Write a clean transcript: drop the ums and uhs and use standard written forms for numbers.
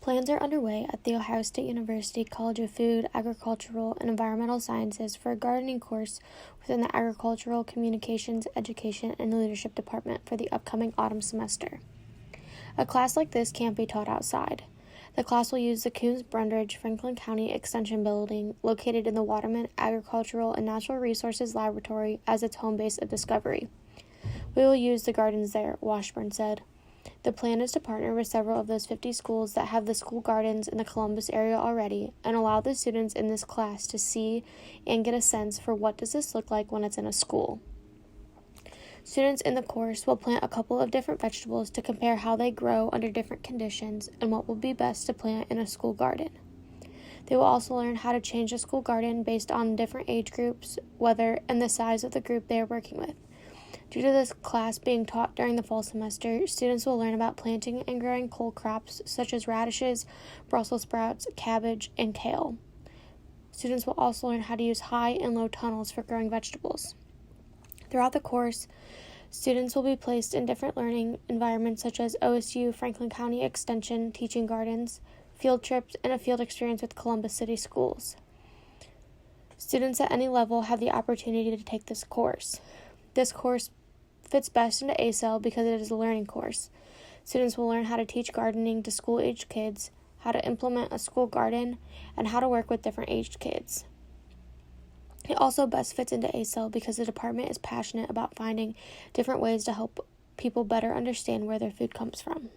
Plans are underway at The Ohio State University College of Food, Agricultural, and Environmental Sciences for a gardening course within the Agricultural, Communications, Education, and Leadership Department for the upcoming autumn semester. A class like this can't be taught outside. The class will use the Coons-Brundage Franklin County Extension Building located in the Waterman Agricultural and Natural Resources Laboratory as its home base of discovery. We will use the gardens there, Washburn said. The plan is to partner with several of those 50 schools that have the school gardens in the Columbus area already and allow the students in this class to see and get a sense for what does this look like when it's in a school. Students in the course will plant a couple of different vegetables to compare how they grow under different conditions and what will be best to plant in a school garden. They will also learn how to change a school garden based on different age groups, weather, and the size of the group they are working with. Due to this class being taught during the fall semester, students will learn about planting and growing cole crops such as radishes, Brussels sprouts, cabbage, and kale. Students will also learn how to use high and low tunnels for growing vegetables. Throughout the course, students will be placed in different learning environments such as OSU Franklin County Extension teaching gardens, field trips, and a field experience with Columbus City schools. Students at any level have the opportunity to take this course. This course fits best into ACEL because it is a learning course. Students will learn how to teach gardening to school-aged kids, how to implement a school garden, and how to work with different aged kids. It also best fits into ACEL because the department is passionate about finding different ways to help people better understand where their food comes from.